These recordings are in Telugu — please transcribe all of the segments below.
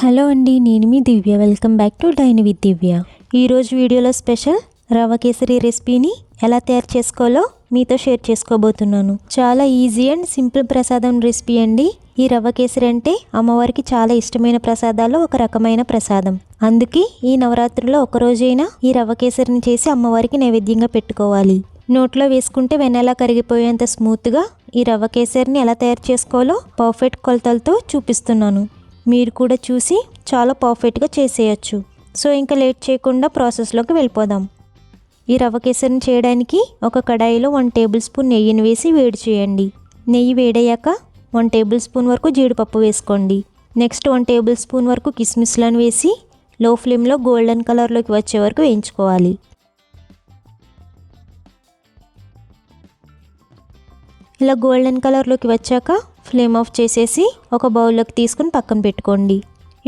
హలో అండి, నేను మీ Divya. Welcome back to dine with Divya. ఈరోజు వీడియోలో స్పెషల్ రవ్వ కేసరి రెసిపీని ఎలా తయారు చేసుకోవాలో మీతో షేర్ చేసుకోబోతున్నాను. చాలా ఈజీ అండ్ సింపుల్ ప్రసాదం రెసిపీ అండి. ఈ రవ్వ కేసరి అంటే అమ్మవారికి చాలా ఇష్టమైన ప్రసాదాల్లో ఒక రకమైన ప్రసాదం. అందుకే ఈ నవరాత్రుల్లో ఒకరోజైనా ఈ రవ్వ కేసరిని చేసి అమ్మవారికి నైవేద్యంగా పెట్టుకోవాలి. నోట్లో వేసుకుంటే వెన్నెలా కరిగిపోయేంత స్మూత్గా ఈ రవ్వ కేసరిని ఎలా తయారు చేసుకోవాలో పర్ఫెక్ట్ కొలతలతో చూపిస్తున్నాను. మీరు కూడా చూసి చాలా పర్ఫెక్ట్గా చేసేయచ్చు. సో ఇంకా లేట్ చేయకుండా ప్రాసెస్లోకి వెళ్ళిపోదాం. ఈ రవ్వ కేసరిని చేయడానికి ఒక కడాయిలో 1 టేబుల్ స్పూన్ నెయ్యిని వేసి వేడి చేయండి. నెయ్యి వేడయ్యాక 1 టేబుల్ స్పూన్ వరకు జీడిపప్పు వేసుకోండి. నెక్స్ట్ 1 టేబుల్ స్పూన్ వరకు కిస్మిస్లను వేసి లో ఫ్లేమ్లో గోల్డెన్ కలర్లోకి వచ్చే వరకు వేయించుకోవాలి. ఇలా గోల్డెన్ కలర్లోకి వచ్చాక ఫ్లేమ్ ఆఫ్ చేసేసి ఒక బౌల్లోకి తీసుకుని పక్కన పెట్టుకోండి.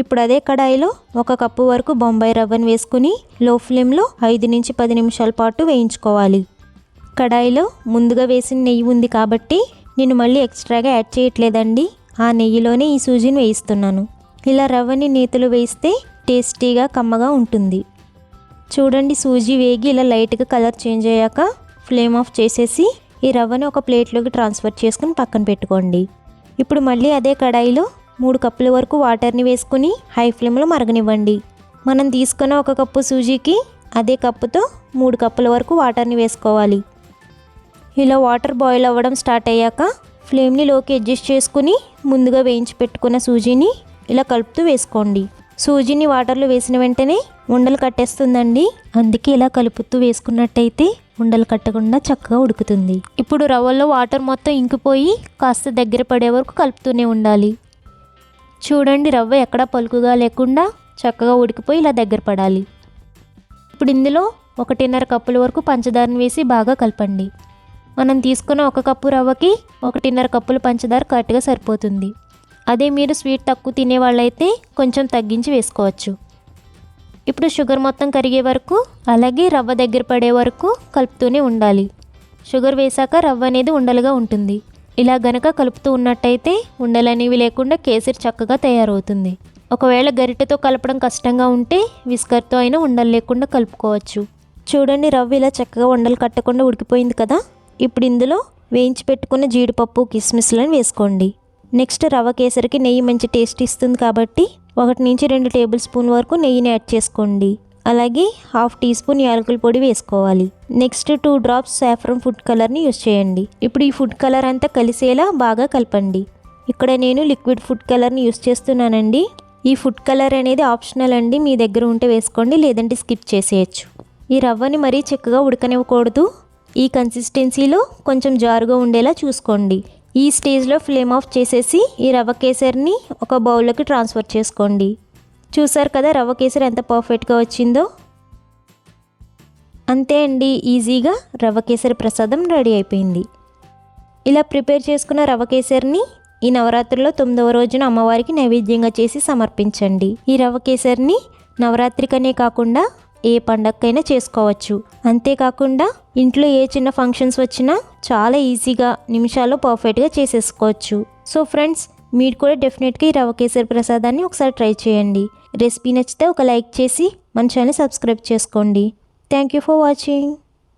ఇప్పుడు అదే కడాయిలో 1 కప్పు వరకు బొంబాయి రవ్వను వేసుకుని లో ఫ్లేమ్లో 5 నుంచి 10 నిమిషాల పాటు వేయించుకోవాలి. కడాయిలో ముందుగా వేసిన నెయ్యి ఉంది కాబట్టి నేను మళ్ళీ ఎక్స్ట్రాగా యాడ్ చేయట్లేదండి. ఆ నెయ్యిలోనే ఈ సూజీని వేయిస్తున్నాను. ఇలా రవ్వని నేతిలో వేయిస్తే టేస్టీగా కమ్మగా ఉంటుంది. చూడండి, సూజీ వేగి ఇలా లైట్గా కలర్ చేంజ్ అయ్యాక ఫ్లేమ్ ఆఫ్ చేసేసి ఈ రవ్వని ఒక ప్లేట్లోకి ట్రాన్స్ఫర్ చేసుకుని పక్కన పెట్టుకోండి. ఇప్పుడు మళ్ళీ అదే కడాయిలో 3 కప్పుల వరకు వాటర్ని వేసుకుని హై ఫ్లేమ్లో మరగనివ్వండి. మనం తీసుకున్న 1 కప్పు సూజీకి అదే కప్పుతో 3 కప్పుల వరకు వాటర్ని వేసుకోవాలి. ఇలా వాటర్ బాయిల్ అవ్వడం స్టార్ట్ అయ్యాక ఫ్లేమ్ని లోకి అడ్జస్ట్ చేసుకుని ముందుగా వేయించి పెట్టుకున్న సూజీని ఇలా కలుపుతూ వేసుకోండి. సూజీని వాటర్లో వేసిన వెంటనే ఉండలు కట్టేస్తుందండి. అందుకే ఇలా కలుపుతూ వేసుకున్నట్టయితే ఉండలు కట్టకుండా చక్కగా ఉడుకుతుంది. ఇప్పుడు రవ్వలో వాటర్ మొత్తం ఇంకిపోయి కాస్త దగ్గర పడే వరకు కలుపుతూనే ఉండాలి. చూడండి, రవ్వ ఎక్కడా పలుకుగా లేకుండా చక్కగా ఉడికిపోయి ఇలా దగ్గర పడాలి. ఇప్పుడు ఇందులో 1.5 కప్పుల వరకు పంచదారని వేసి బాగా కలపండి. మనం తీసుకున్న 1 కప్పు రవ్వకి 1.5 కప్పుల పంచదార కరెక్ట్గా సరిపోతుంది. అదే మీరు స్వీట్ తక్కువ తినే వాళ్ళైతే కొంచెం తగ్గించి వేసుకోవచ్చు. ఇప్పుడు షుగర్ మొత్తం కరిగే వరకు అలాగే రవ్వ దగ్గర పడే వరకు కలుపుతూనే ఉండాలి. షుగర్ వేసాక రవ్వ అనేది ఉండలుగా ఉంటుంది. ఇలా గనక కలుపుతూ ఉన్నట్టయితే ఉండలనేవి లేకుండా కేసరి చక్కగా తయారవుతుంది. ఒకవేళ గరిటెతో కలపడం కష్టంగా ఉంటే విస్కర్తో అయినా ఉండలు లేకుండా కలుపుకోవచ్చు. చూడండి, రవ్వ ఇలా చక్కగా ఉండలు కట్టకుండా ఉడికిపోయింది కదా. ఇప్పుడు ఇందులో వేయించి పెట్టుకున్న జీడిపప్పు కిస్మిస్లను వేసుకోండి. నెక్స్ట్ రవ్వ కేసరికి నెయ్యి మంచి టేస్ట్ ఇస్తుంది కాబట్టి 1 నుంచి 2 టేబుల్ స్పూన్ వరకు నెయ్యిని యాడ్ చేసుకోండి. అలాగే 1/2 టీ స్పూన్ యాలకుల పొడి వేసుకోవాలి. నెక్స్ట్ 2 డ్రాప్స్ సాఫ్రాన్ ఫుడ్ కలర్ని యూస్ చేయండి. ఇప్పుడు ఈ ఫుడ్ కలర్ అంతా కలిసేలా బాగా కలపండి. ఇక్కడ నేను లిక్విడ్ ఫుడ్ కలర్ని యూస్ చేస్తున్నానండి. ఈ ఫుడ్ కలర్ అనేది ఆప్షనల్ అండి. మీ దగ్గర ఉంటే వేసుకోండి, లేదంటే స్కిప్ చేసేయచ్చు. ఈ రవ్వని మరీ చిక్కగా ఉడకనివ్వకూడదు. ఈ కన్సిస్టెన్సీలో కొంచెం జారుగా ఉండేలా చూసుకోండి. ఈ స్టేజ్లో ఫ్లేమ్ ఆఫ్ చేసేసి ఈ రవ్వ కేసరిని ఒక బౌల్లోకి ట్రాన్స్ఫర్ చేసుకోండి. చూసారు కదా రవ్వ కేసరి ఎంత పర్ఫెక్ట్గా వచ్చిందో. అంతే అండి, ఈజీగా రవ్వ కేసరి ప్రసాదం రెడీ అయిపోయింది. ఇలా ప్రిపేర్ చేసుకున్న రవ్వ కేసరిని ఈ నవరాత్రిలో 9వ రోజున అమ్మవారికి నైవేద్యంగా చేసి సమర్పించండి. ఈ రవ్వ కేసరిని నవరాత్రికనే కాకుండా ఏ పండగకైనా చేసుకోవచ్చు. అంతేకాకుండా ఇంట్లో ఏ చిన్న ఫంక్షన్స్ వచ్చినా చాలా ఈజీగా నిమిషాల్లో పర్ఫెక్ట్గా చేసేసుకోవచ్చు. సో ఫ్రెండ్స్, మీరు కూడా డెఫినెట్గా ఈ రవ్వ కేసరి ప్రసాదాన్ని ఒకసారి ట్రై చేయండి. రెసిపీ నచ్చితే ఒక లైక్ చేసి మన ఛానల్ సబ్స్క్రైబ్ చేసుకోండి. Thank you for watching.